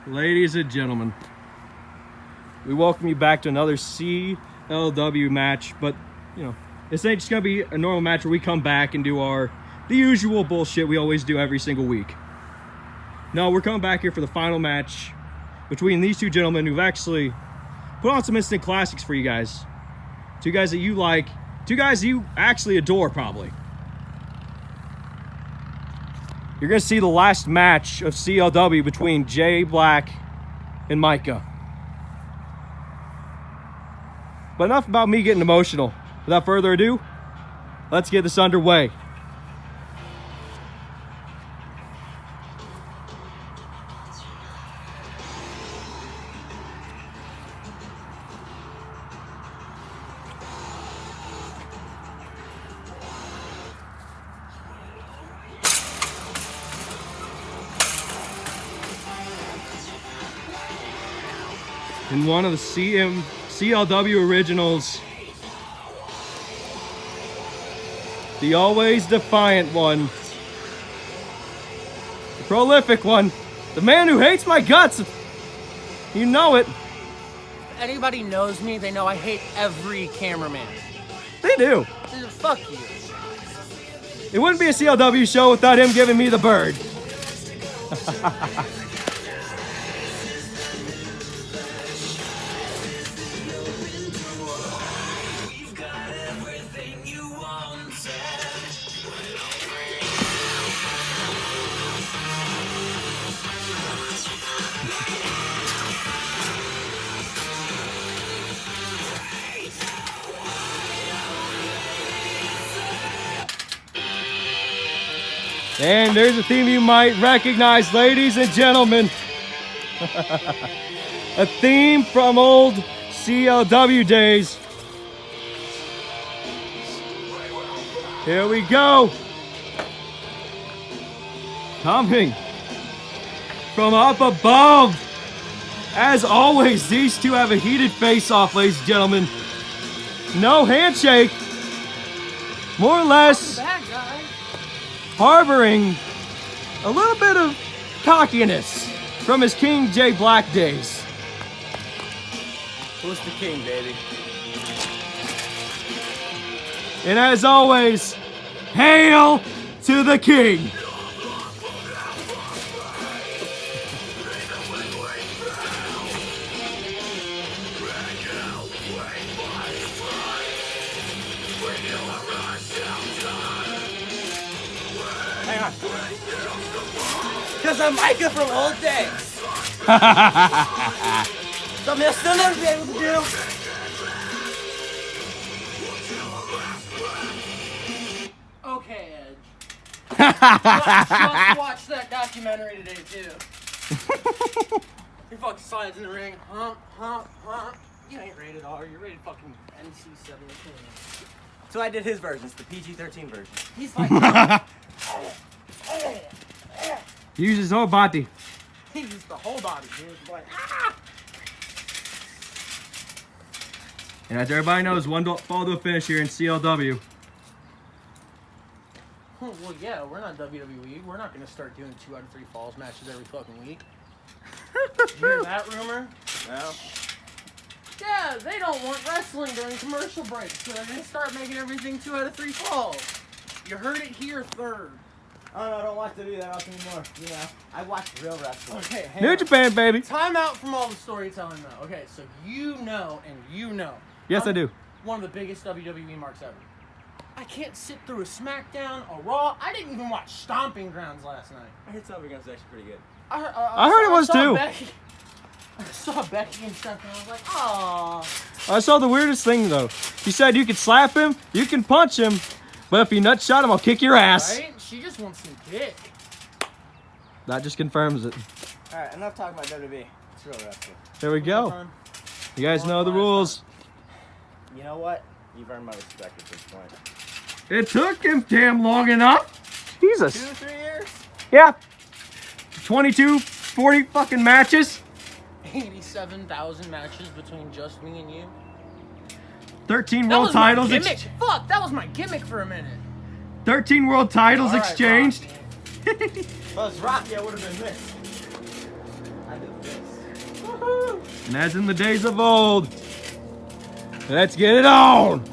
Ladies and gentlemen, we welcome you back to another CLW match, but you know, this ain't just gonna be a normal match where we come back and do the usual bullshit we always do every single week. No, we're coming back here for the final match between these two gentlemen who've actually put on some instant classics for you guys. Two guys that you like, two guys that you actually adore, probably. You're gonna see the last match of CLW between Jay Black and Mika. But enough about me getting emotional. Without further ado, let's get this underway. In one of the CLW originals, the always defiant one, the prolific one, the man who hates my guts. You know it. If anybody knows me, they know I hate every cameraman. They do. Fuck you. It wouldn't be a CLW show without him giving me the bird. And there's a theme you might recognize, ladies and gentlemen. A theme from old CLW days. Here we go. Coming from up above. As always, these two have a heated face-off, ladies and gentlemen. No handshake. More or less harboring a little bit of cockiness from his King Jay Black days. Who's the king, baby? And as always, hail to the king! Hang on. Because I'm Mika from old days. Something I'll still never be able to do. Okay, Edge. Just watched that documentary today, too. Your fucking slides in the ring. Hump. You ain't rated R. You're rated fucking NC-17. So I did his version. It's the PG-13 version. He's like... He uses his whole body. He used the whole body, dude. Like, And as everybody knows, one fall to a finish here in CLW. Well, yeah, we're not WWE. We're not going to start doing 2 out of 3 falls matches every fucking week. Did you hear that rumor? No. Yeah, they don't want wrestling during commercial breaks, so they're going to start making everything 2 out of 3 falls. You heard it here third. Oh no, I don't watch WWE that often anymore. You know, I watch real wrestling. Okay, hang New on. Japan, baby. Time out from all the storytelling, though. Okay, so you know. Yes, I do. One of the biggest WWE marks ever. I can't sit through a SmackDown, a Raw. I didn't even watch Stomping Grounds last night. I heard Stomping Grounds was actually pretty good. I heard it was too. I saw Becky and stuff, and I was like, "Aw." I saw the weirdest thing though. She said you can slap him, you can punch him, but if you nut shot him, I'll kick your ass. Right? She just wants some dick. That just confirms it. All right, enough talking about WWE. It's real wrestling. There we go. You guys know the rules. You know what? You've earned my respect at this point. It took him damn long enough. Jesus. 2-3 years? Yeah. 22, 40 fucking matches. 87,000 matches between just me and you. 13 That world was my titles. gimmick. Fuck, that was my gimmick for a minute. 13 world titles All right, exchanged. If I was Rocky, I would have been missed. I do this. And as in the days of old, let's get it on.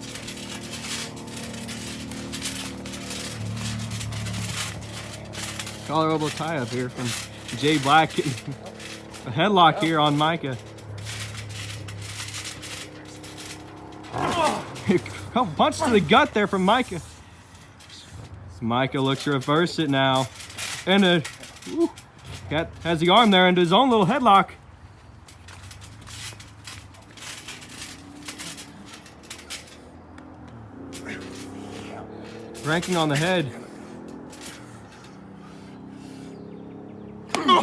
Collar elbow tie up here from Jay Black. A headlock here on Mika. A couple punches to the gut there from Mika. Mika looks to reverse it now. And has the arm there into his own little headlock. Ranking on the head.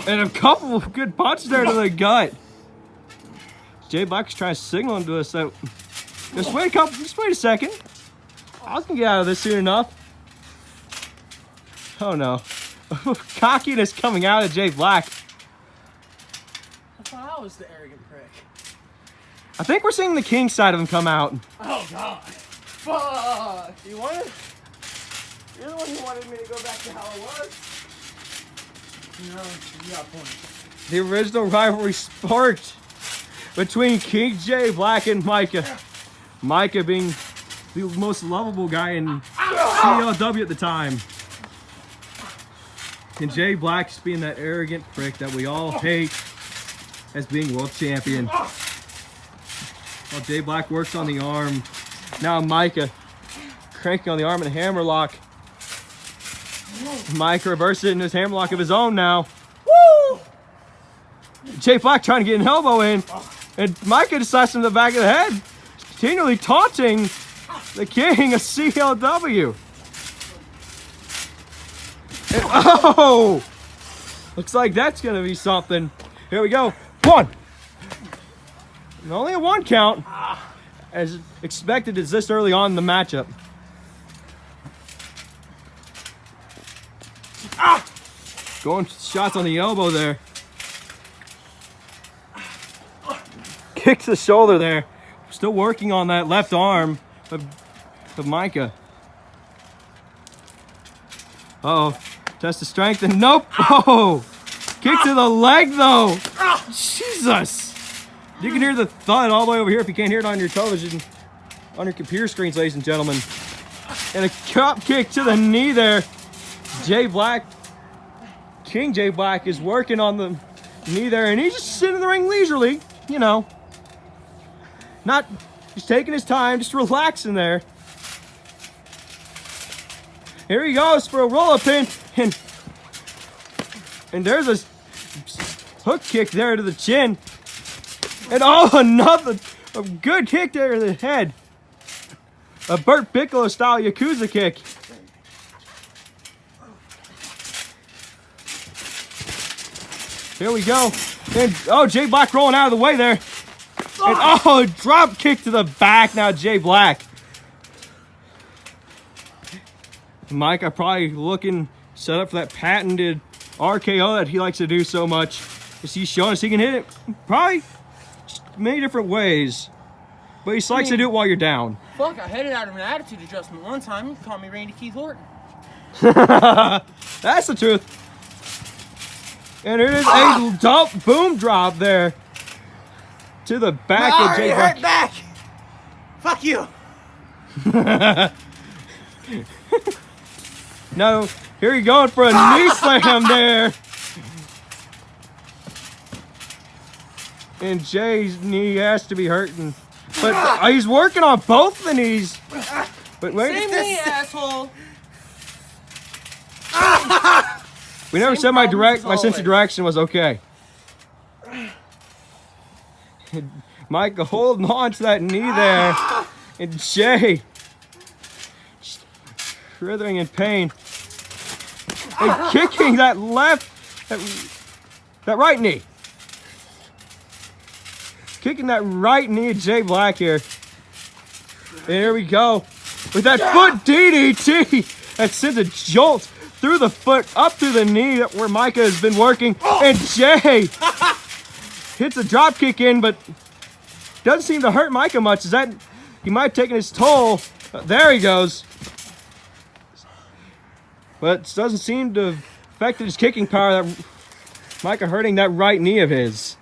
And a couple of good punches there to the gut. Jay Black's trying to signal to us that just wait a second. I was gonna get out of this soon enough. Oh no. Cockiness coming out of Jay Black. I thought I was the arrogant prick. I think we're seeing the king side of him come out. Oh god. Fuck. You wanted? You're the one who wanted me to go back to how it was. No, you got points. The original rivalry sparked between King Jay Black and Mika. Mika being the most lovable guy in CLW at the time. And Jay Black just being that arrogant prick that we all hate as being world champion. While Jay Black works on the arm. Now Mika cranking on the arm in a hammerlock. Mike reverses it in his hammerlock of his own now. Woo! Jay Black trying to get an elbow in. And Mika decides from the back of the head. Continually taunting the king of CLW. And, oh! Looks like that's going to be something. Here we go. One. And only a one count. As expected is this early on in the matchup. Going shots on the elbow there. Kick to the shoulder there. Still working on that left arm of Mika. Uh-oh. Test of strength and nope. Oh! Kick to the leg though. Jesus! You can hear the thud all the way over here if you can't hear it on your television, on your computer screens, ladies and gentlemen. And a drop kick to the knee there. Jay Black, King Jay Black is working on the knee there, and he's just sitting in the ring leisurely, you know. Not just taking his time, just relaxing there. Here he goes for a roll-up pin, and there's a hook kick there to the chin. And oh, another a good kick there to the head. A Burt Piccolo style Yakuza kick. Here we go. And oh, Jay Black rolling out of the way there. And oh, a drop kick to the back now, Jay Black. Mike, I'm probably looking set up for that patented RKO that he likes to do so much. Is he showing us he can hit it? Probably many different ways. But he likes to do it while you're down. Fuck, I headed out of an attitude adjustment one time. You called me Randy Keith Horton. That's the truth. And it is a dump boom drop there to the back of Jay Black. Back. Fuck you. No, here you going for a knee slam there. And Jay's knee has to be hurting. But he's working on both the knees. But wait, Same knee, asshole. we never said my sense of direction was okay. Micah holding on to that knee there. And Jay writhing in pain. And kicking that that right knee. Kicking that right knee at Jay Black here. And here we go. With that foot DDT that sends a jolt through the foot, up through the knee where Micah has been working. And Jay hits a drop kick in, but doesn't seem to hurt Micah much. Is that he might have taken his toll. There he goes. But it doesn't seem to have affected his kicking power. Mika hurting that right knee of his.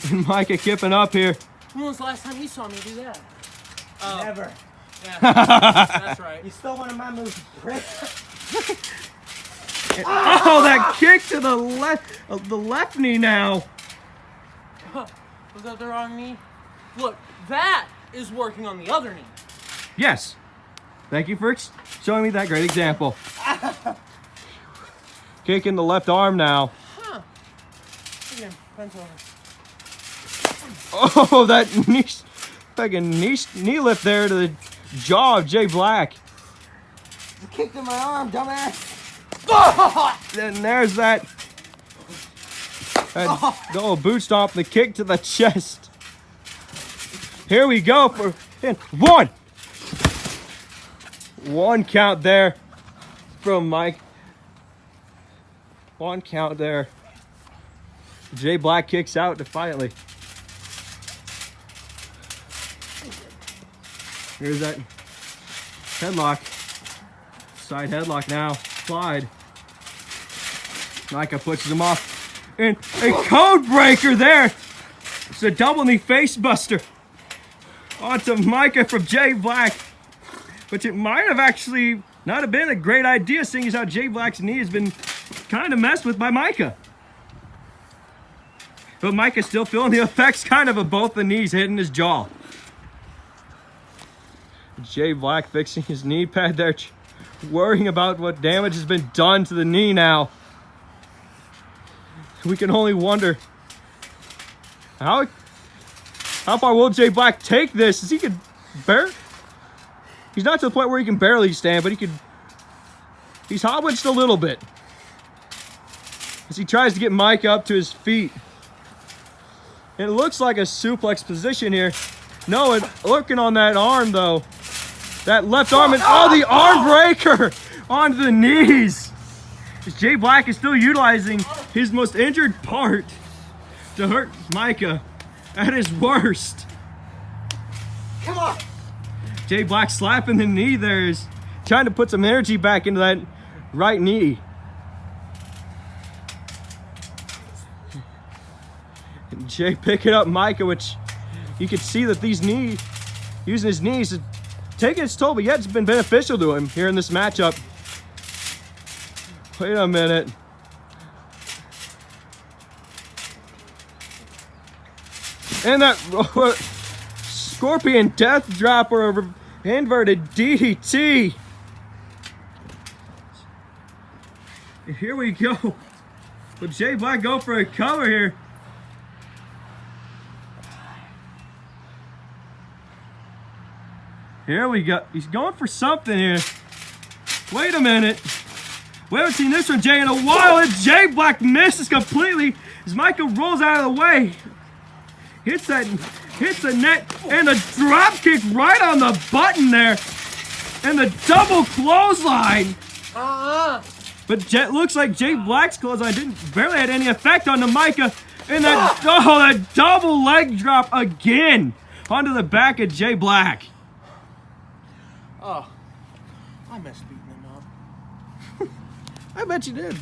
And Mika kipping up here. When was the last time you saw me do that? Never. Yeah, that's right. You stole one of my moves, prick. Oh, that kick to the left knee now. Was that the wrong knee? Look, that is working on the other knee. Yes. Thank you for showing me that great example. Kick in the left arm now. Huh. Again, bent over. Oh, that knee, fucking knee lift there to the jaw of Jay Black. You kicked in my arm, dumbass. Then there's that oh, boot stomp, the kick to the chest. Here we go for one count there from Mike. One count there. Jay Black kicks out defiantly. Here's that headlock. Side headlock now. Applied. Mika pushes him off. And a code breaker there. It's a double knee face buster. Onto Mika from Jay Black. Which it might have actually not have been a great idea, seeing as how Jay Black's knee has been kind of messed with by Mika. But Mika's still feeling the effects kind of both the knees hitting his jaw. Jay Black fixing his knee pad there, worrying about what damage has been done to the knee now. We can only wonder how far will Jay Black take this? Is he could bear? He's not to the point where he can barely stand, but he's hobbling just a little bit as he tries to get Mike up to his feet. And it looks like a suplex position here. No, looking on that arm though. That left arm and the arm breaker onto the knees. As Jay Black is still utilizing his most injured part to hurt Mika at his worst. Come on. Jay Black slapping the knee there is trying to put some energy back into that right knee. And Jay picking up Mika, which you can see that using his knees is taking its toll, but yet it's been beneficial to him here in this matchup. Wait a minute. And that Scorpion Death Drop or inverted DDT. And here we go. Will Jay Black go for a cover here? Here we go. He's going for something here. Wait a minute. We haven't seen this from Jay in a while, and Jay Black misses completely as Mika rolls out of the way. Hits the net, and a drop kick right on the button there. And the double clothesline. But looks like Jay Black's clothesline barely had any effect on the Mika. And that double leg drop again onto the back of Jay Black. Oh, I missed beating him up. I bet you did.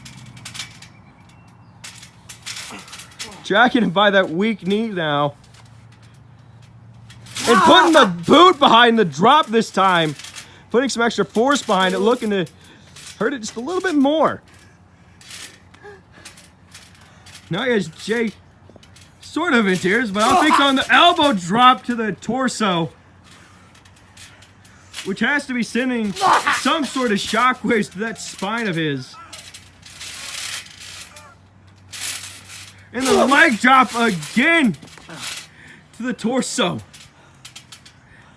Tracking him by that weak knee now. And putting the boot behind the drop this time. Putting some extra force behind it, looking to hurt it just a little bit more. Now he has Jay sort of in tears, but I don't think on the elbow drop to the torso. Which has to be sending some sort of shockwaves to that spine of his. And the leg drop again to the torso.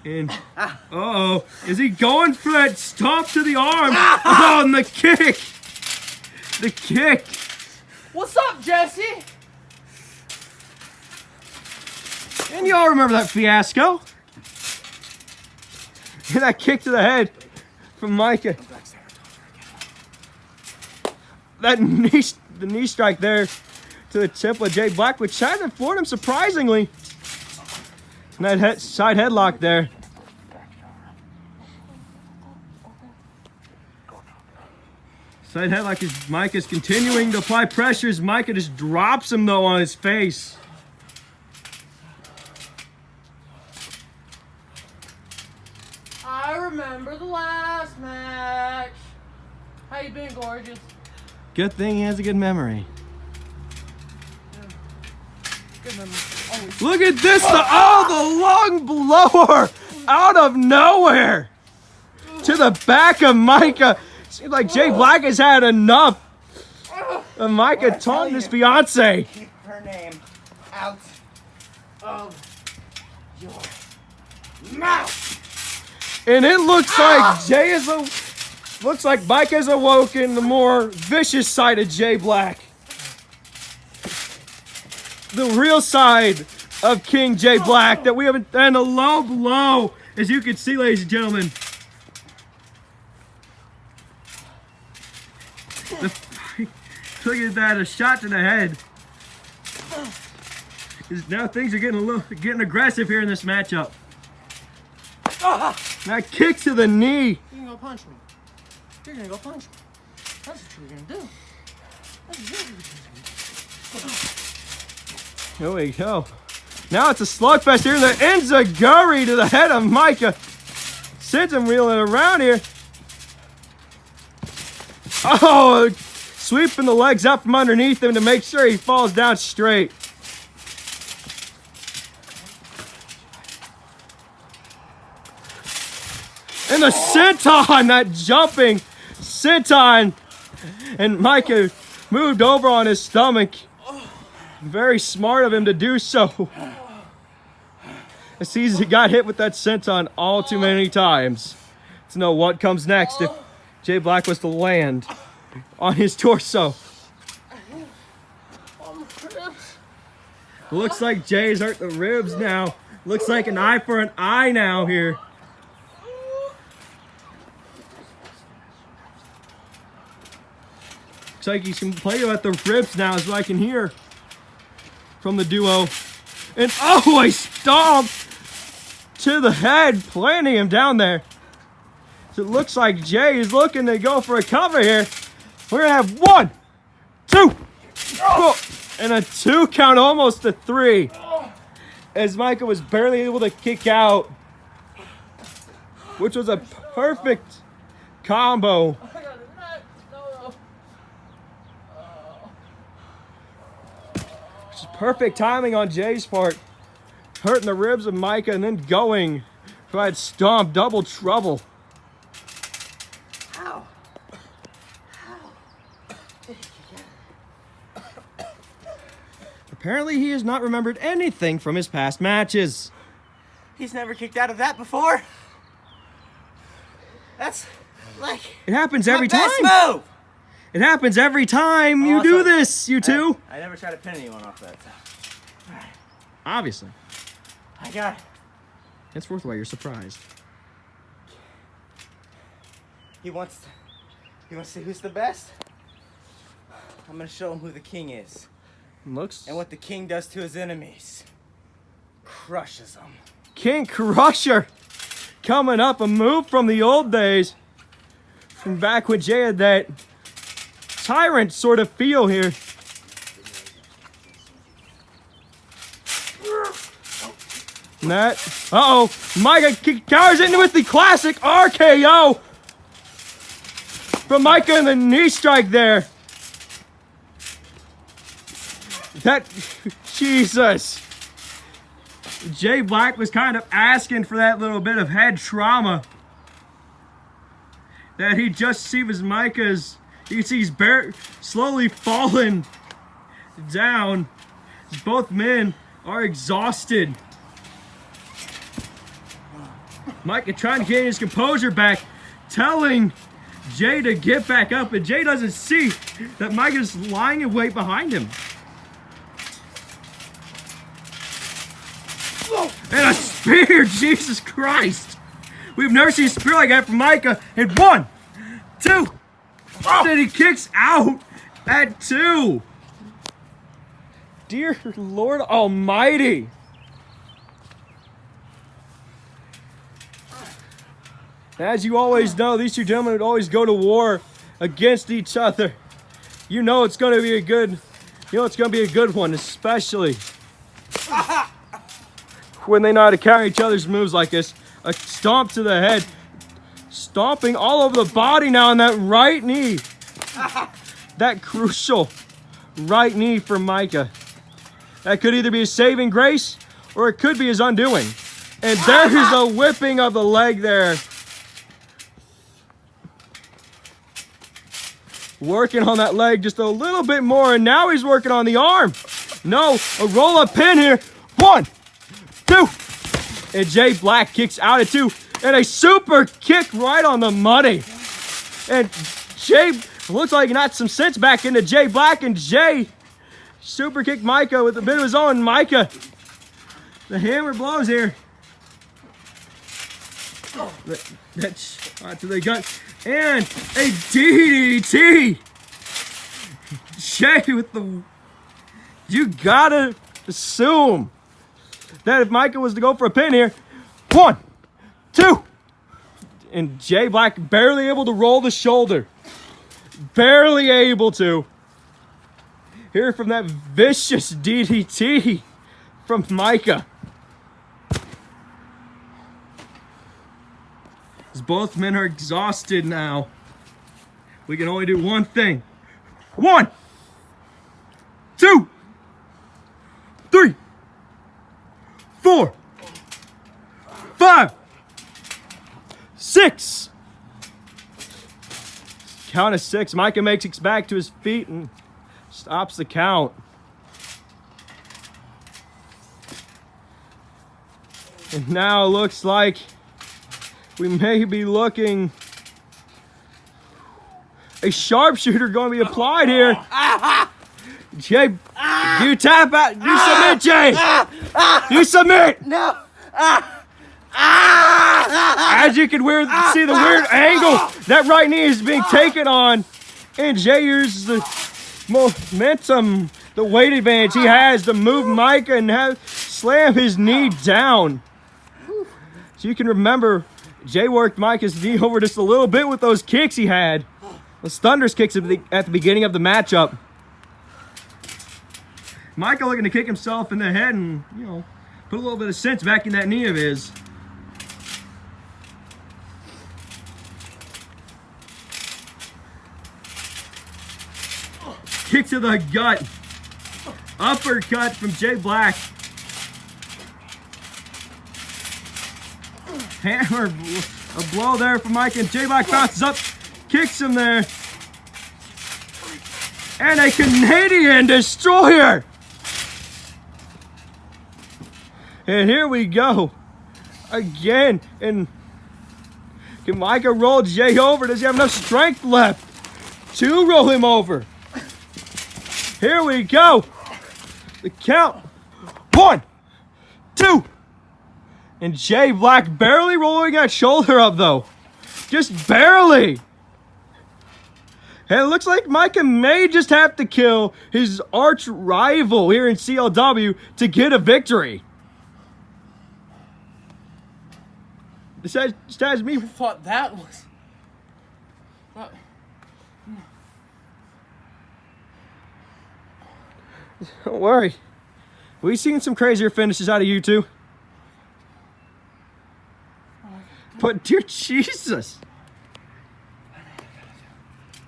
And, uh-oh, is he going for that stomp to the arm? Oh, and the kick. The kick. What's up, Jesse? And y'all remember that fiasco. And that kick to the head from Mika. That the knee strike there to the temple of Jay Black, which hasn't floored him surprisingly. And that side headlock there. Side headlock is Micah's continuing to apply pressure as Micah just drops him though on his face. I remember the last match. How you been, gorgeous? Good thing he has a good memory. Good memory. Always. Look at this, the long blower out of nowhere to the back of Micah. Seems like Jay Black has had enough of Micah taunting his fiance. Keep her name out of your mouth. And it looks like looks like Micah's awoken the more vicious side of Jay Black. The real side of King Jay Black that we haven't, and a low blow, as you can see, ladies and gentlemen. Look at that, a shot to the head. Now things are getting aggressive here in this matchup. Now kick to the knee. You're gonna go punch me. You're gonna go punch me. That's what you're gonna do. That's exactly what you're gonna do. Here we go. Now it's a slugfest here. The enziguri to the head of Micah. Sends him reeling around here. Oh, sweeping the legs up from underneath him to make sure he falls down straight. And the senton, that jumping senton. And Micah moved over on his stomach. Very smart of him to do so. As he got hit with that senton all too many times. To know what comes next if Jay Black was to land on his torso. Looks like Jay's hurt the ribs now. Looks like an eye for an eye now here. Looks like he's complaining about the ribs now, is what I can hear from the duo. And oh, a stomp to the head, planting him down there. So it looks like Jay is looking to go for a cover here. We're gonna have 1, 2, and a 2 count, almost a 3. As Micah was barely able to kick out, which was a perfect combo. Perfect timing on Jay's part. Hurting the ribs of Micah and then going for that stomp, double trouble. How? Apparently he has not remembered anything from his past matches. He's never kicked out of that before. That's like It happens every time. best move. It happens every time you do this, you two. I never try to pin anyone off that. Obviously. I got it. It's worth why you're surprised. He wants to see who's the best. I'm gonna show him who the king is. Looks. And what the king does to his enemies. Crushes them. King Crusher coming up, a move from the old days. From back when Jay had that tyrant sort of feel here. And that, Micah cowers into with the classic RKO from Micah and the knee strike there. That, Jesus. Jay Black was kind of asking for that little bit of head trauma that he just sees as Micah's. You can see he's slowly falling down. Both men are exhausted. Micah trying to get his composure back, telling Jay to get back up, and Jay doesn't see that Micah's lying in wait behind him. And a spear, Jesus Christ. We've never seen a spear like that from Micah. And 1, 2. Then he kicks out at 2. Dear Lord Almighty. As you always know, these two gentlemen would always go to war against each other. You know it's going to be a good, one, especially when they know how to carry each other's moves like this. A stomp to the head, stomping all over the body now on that right knee. That crucial right knee from Mika. That could either be his saving grace or it could be his undoing. And there's the whipping of the leg there. Working on that leg just a little bit more, and now he's working on the arm. No, a roll-up pin here. 1, 2. And Jay Black kicks out at 2. And a super kick right on the money. And Jay looks like he got some sense back into Jay Black, and Jay super kicked Mika with a bit of his own. Mika, the hammer blows here. That shot to the gut. And a DDT. Jay with the... You gotta assume that if Mika was to go for a pin here, 1, 2. And Jay Black barely able to roll the shoulder. Barely able to. Here from that vicious DDT from Mika. As both men are exhausted now, we can only do one thing. 1, 2, 3, 4, 5, 6. Count of 6. Mika makes it back to his feet and stops the count. And now it looks like we may be looking a sharpshooter going to be applied here. Jay, you tap out. You submit, Jay. You submit. No. As you can see the weird angle, that right knee is being taken on. And Jay uses the momentum, the weight advantage he has to move Mika and slam his knee down. So you can remember, Jay worked Mika's knee over just a little bit with those kicks he had. Those thunderous kicks at the beginning of the matchup. Mika looking to kick himself in the head and, put a little bit of sense back in that knee of his. Kick to the gut. Uppercut from Jay Black. Hammer, a blow there from Mike, and Jay Black bounces up, kicks him there. And a Canadian destroyer. And here we go. Again. And can Mika roll Jay over? Does he have enough strength left to roll him over? Here we go. The count. 1, 2. And Jay Black barely rolling that shoulder up, though. Just barely. And it looks like Mika may just have to kill his arch rival here in CLW to get a victory. This has me. I thought that was... Don't worry. We've seen some crazier finishes out of you two. But dear Jesus.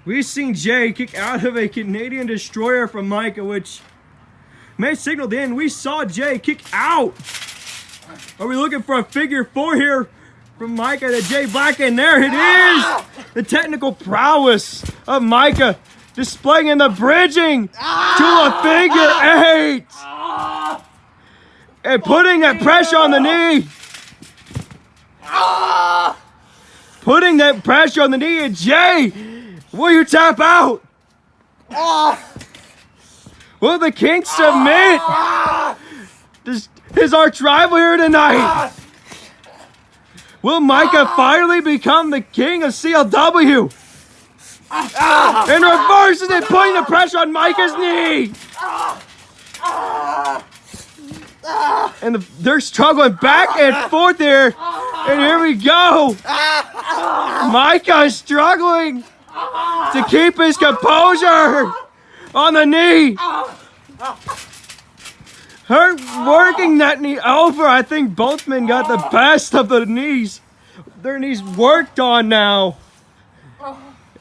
We've seen Jay kick out of a Canadian destroyer from Mika, which may signal the end. We saw Jay kick out. Are we looking for a figure 4 here from Mika to Jay Black? And there it is. The technical prowess of Mika displaying in the bridging to a figure 8. And putting that pressure on the knee. Putting that pressure on the knee. And Jay, will you tap out? Will the King submit? His arch rival here tonight. Will Mika finally become the king of CLW? And reverses it, putting the pressure on Mika's knee. And they're struggling back and forth here. And here we go. Mika is struggling to to keep his composure on the knee. Her working that knee over. I think both men got the best of the knees. Their knees worked on now.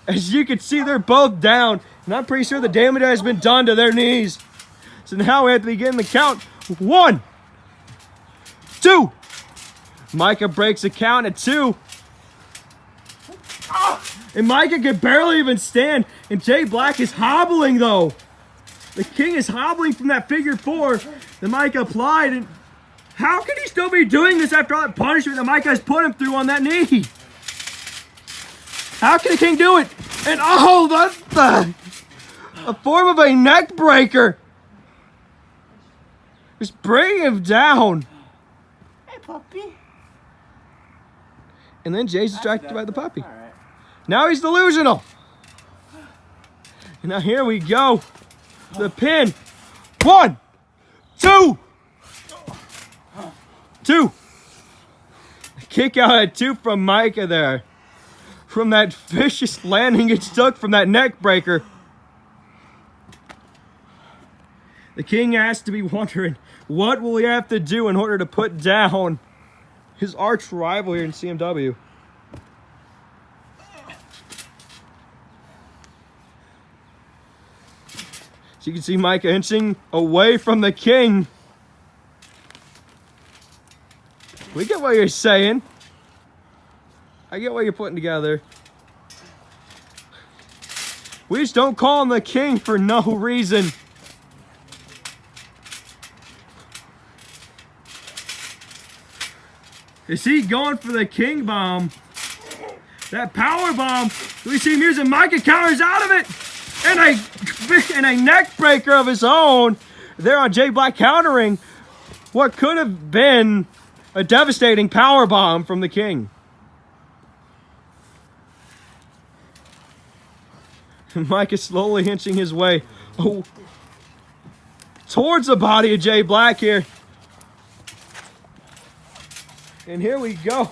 As you can see, they're both down. And I'm pretty sure the damage has been done to their knees. So now we have to begin the count. 1, 2. Mika breaks the count at 2. And Mika can barely even stand. And Jay Black is hobbling though. The king is hobbling from that figure 4 that Mika applied. And how can he still be doing this after all that punishment that Mika has put him through on that knee? How can the king do it? And oh, that's a form of a neck breaker. Just bring him down. Hey, puppy. And then Jay's distracted by the puppy. All right. Now he's delusional. And now here we go. The pin. 1, 2. 2. Kick out at 2 from Mika there. From that vicious landing it took from that neck breaker. The king has to be wondering, what will he have to do in order to put down his arch rival here in CMW? So you can see Mika inching away from the king. We get what you're saying. I get what you're putting together. We just don't call him the king for no reason. Is he going for the king bomb? That power bomb. We see him using. Mika counters out of it. And a neck breaker of his own. There on Jay Black countering what could have been a devastating power bomb from the king. And Mike is slowly inching his way towards the body of Jay Black here. And here we go.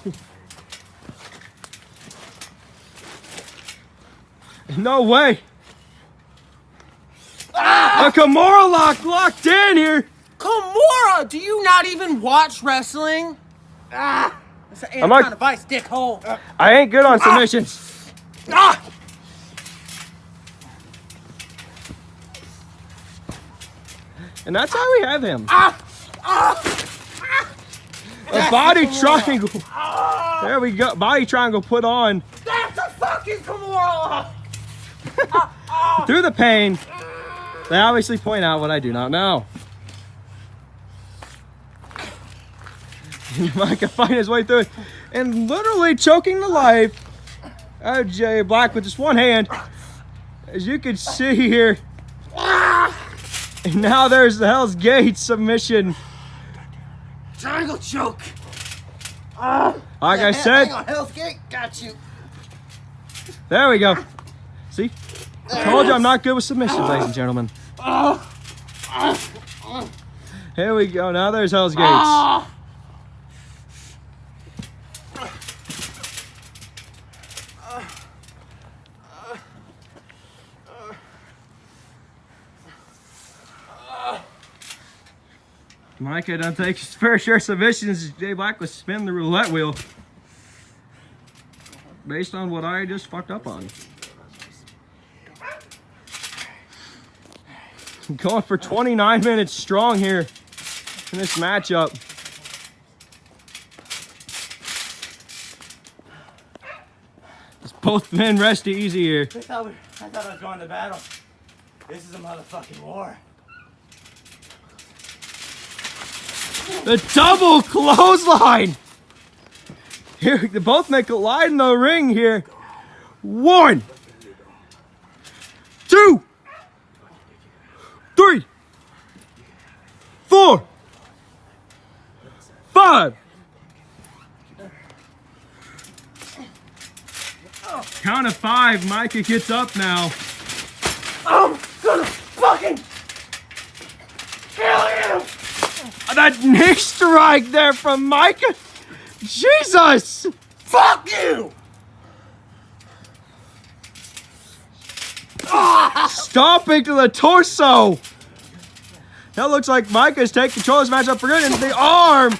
No way. A Kimura locked in here. Kimura, do you not even watch wrestling? It's an Anaconda Vice, dickhole. I ain't good on submissions. And that's how we have him. A body triangle. There we go. Body triangle put on. That's a fucking Kimura. Through the pain. They obviously point out what I do not know. Mike can find his way through it. And literally choking the life out of Jay Black with just one hand. As you can see here. And now there's the Hell's Gate submission. Triangle choke. Like I said. Hang on, Hell's Gate, got you. There we go. See? I told you I'm not good with submissions, ladies and gentlemen. Here we go. Now there's Hell's Gates. Mika don't take his fair share of submissions. Jay Black was spinning the roulette wheel. Based on what I just fucked up on. Going for 29 minutes strong here in this matchup. Just both men rest easy here. I thought I was going to battle. This is a motherfucking war. The double clothesline. Here, they both make a line in the ring here. 1, 2, 3, 4, 5. Count of 5. Mika gets up now. I'm gonna fucking kill you! That knee strike there from Mika. Jesus! Fuck you! stomping to the torso. That looks like Mika's taking control of this matchup for good. And the arm.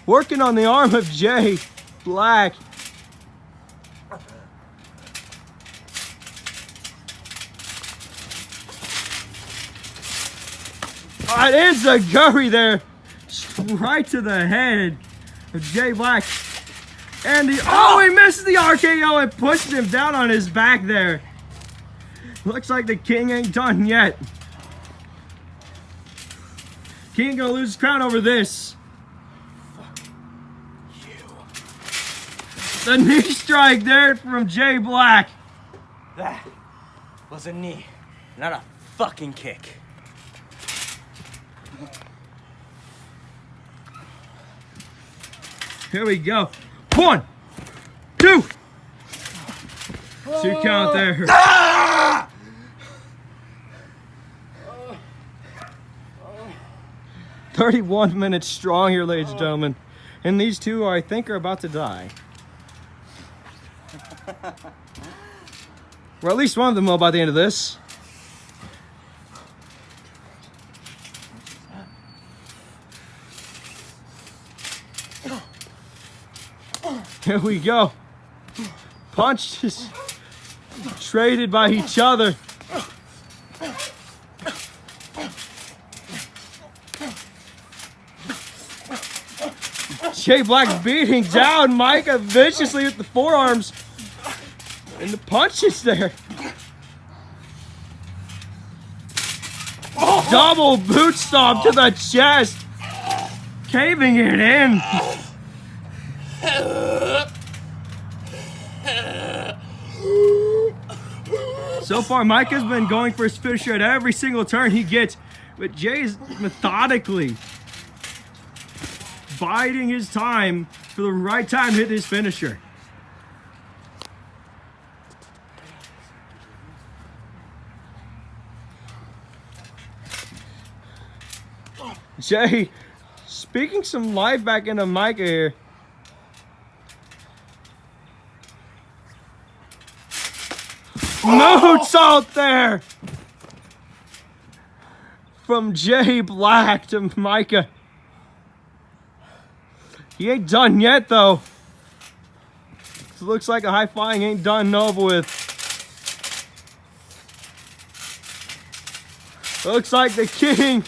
Working on the arm of Jay Black. It ends a Gurry there. Right to the head of Jay Black. And he misses the RKO and pushes him down on his back there. Looks like the King ain't done yet. King ain't gonna lose his crown over this. The knee strike there from Jay Black. That was a knee, not a fucking kick. Here we go. 1, 2. 2 count there. 31 minutes strong here, ladies and gentlemen. And these two, I think, are about to die. Or at least one of them will by the end of this. Here we go. Punches traded by each other. Jay Black beating down Mika viciously with the forearms and the punches there. Double boot stomp to the chest, caving it in. So far, Mika's been going for his finisher at every single turn he gets, but Jay is methodically biding his time for the right time to hit his finisher. Jay, speaking some life back into Mika here. Moonsault there from Jay Black to Mika. He ain't done yet, though. It looks like a high flying ain't done over with. Looks like the King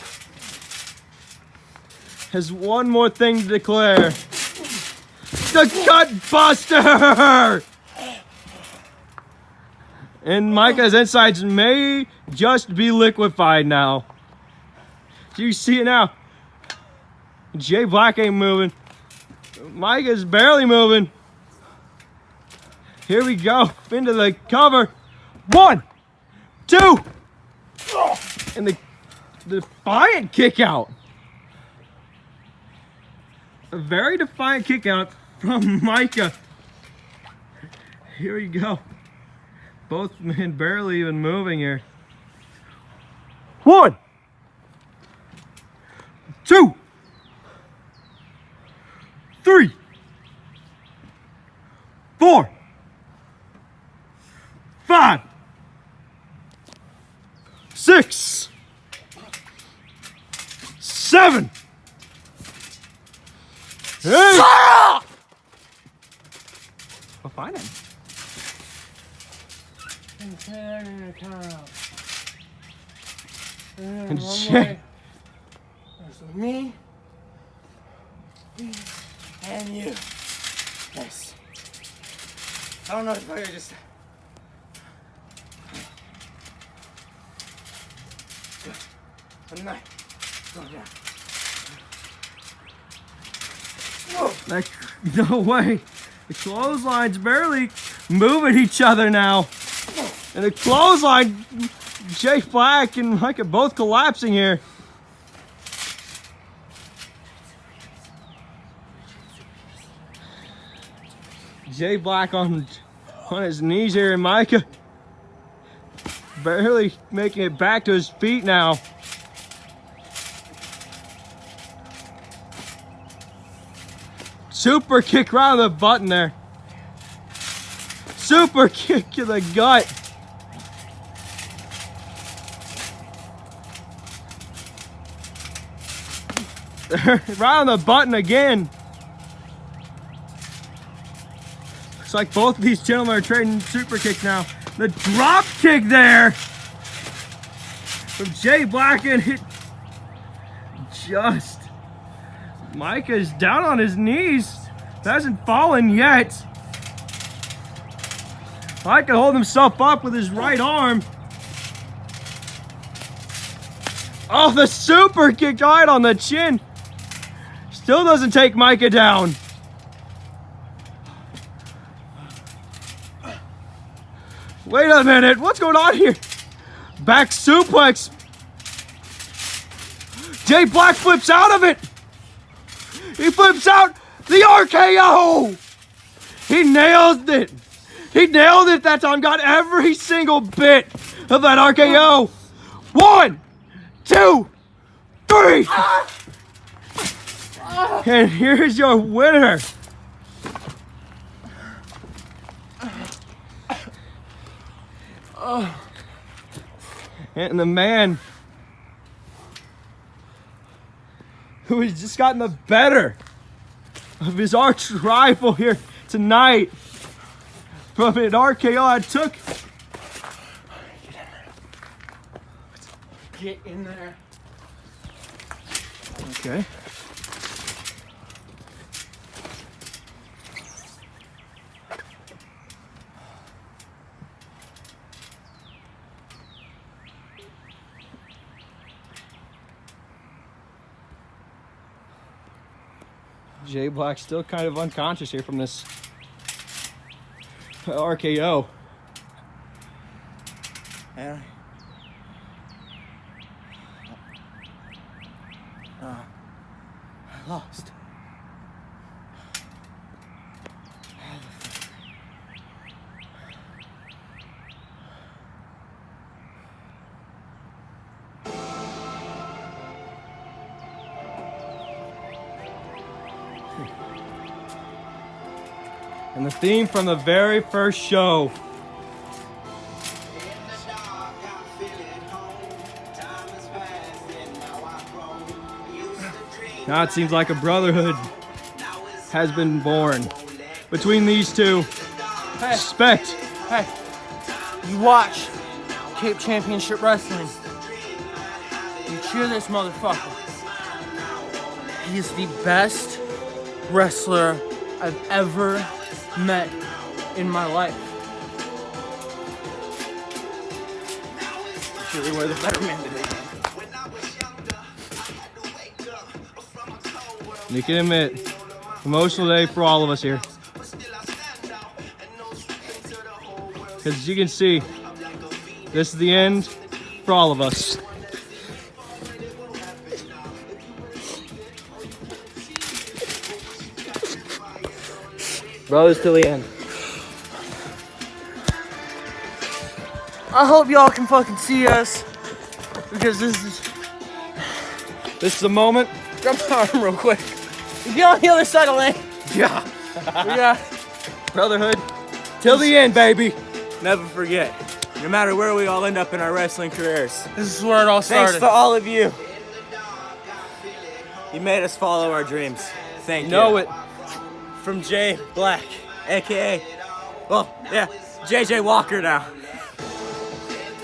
has one more thing to declare. The Gut Buster! And Mika's insides may just be liquefied now. Do you see it now? Jay Black ain't moving. Mika's barely moving. Here we go. Into the cover. 1, 2. And the defiant kick out. A very defiant kick out from Mika. Here we go. Both men barely even moving here. 1, 2, 3, 4, 5, 6, 7, 8. I'll find him. And Jay. There's me and you. Nice. I don't know if I just. I'm not going down. Whoa. Like, no way. The clotheslines barely moving each other now. And the clothesline, Jay Black and Mika both collapsing here. Jay Black on his knees here, and Mika barely making it back to his feet now. Super kick right on the button there. Super kick to the gut. Right on the button again. Looks like both of these gentlemen are trading super kicks now. The drop kick there from Jay Black, and it just... Mika is down on his knees. Hasn't fallen yet. Mika hold himself up with his right arm. Oh, the super kick right on the chin. Still doesn't take Mika down. Wait a minute, what's going on here? Back suplex. Jay Black flips out of it. He flips out the RKO. He nailed it. He nailed it that time. Got every single bit of that RKO. 1, 2, 3. And here's your winner. And the man who has just gotten the better of his arch rival here tonight from an RKO I took. Get in there. Okay. Jay Black still kind of unconscious here from this RKO. Yeah. I lost. And the theme from the very first show. Now it seems like a brotherhood has been born between these two. Hey, Respect. hey, you watch Cape Championship Wrestling. You cheer this motherfucker. He's the best wrestler I've ever met in my life. Surely we're the better man today. You can admit, emotional day for all of us here. Because as you can see, this is the end for all of us. Brothers till the end. I hope y'all can fucking see us, because this is a moment. grab my arm real quick. Get on the other side of the lane. Yeah. Yeah. Brotherhood till the end, baby. Never forget, no matter where we all end up in our wrestling careers, This is where it all thanks started. to all of you. You made us follow our dreams. Thank you. Know it. From Jay Black, aka, well, yeah, JJ Walker now.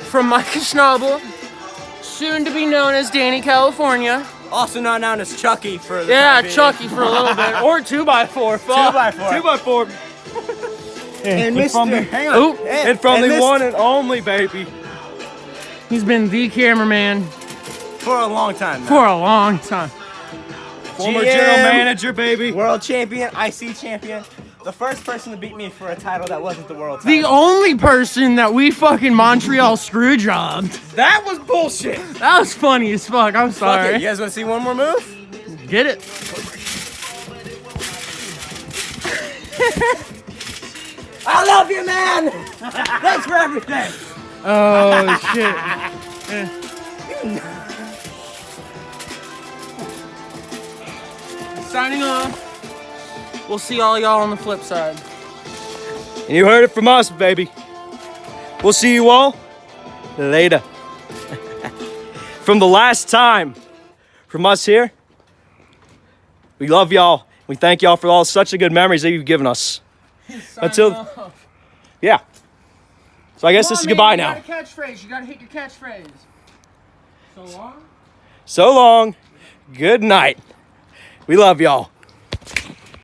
From Mika Schnabel, soon to be known as Danny California. Also not known as Chucky for the Yeah, time being. Chucky for a little bit. Or 2x4. Fuck. 2x4. 2x4. And And from the, Mr. hang on. Oop. And from the Mr. one and only, baby. He's been the cameraman For a long time now. for a long time. Former GM. general manager, baby. World champion, IC champion. The first person to beat me for a title that wasn't the world title. The only person that we fucking Montreal screw jobbed. That was bullshit. That was funny as fuck. I'm Fuck it. sorry. You guys want to see one more move? Get it? I love you, man. Thanks for everything. Oh shit. Signing off. We'll see all y'all on the flip side. And you heard it from us, baby. We'll see you all later. From the last time, from us here We love y'all. We thank y'all for all such a good memories that you've given us. Until, yeah. So I guess this is goodbye now. You got a catchphrase. You got to hit your catchphrase. So long. So long. Good night. We love y'all.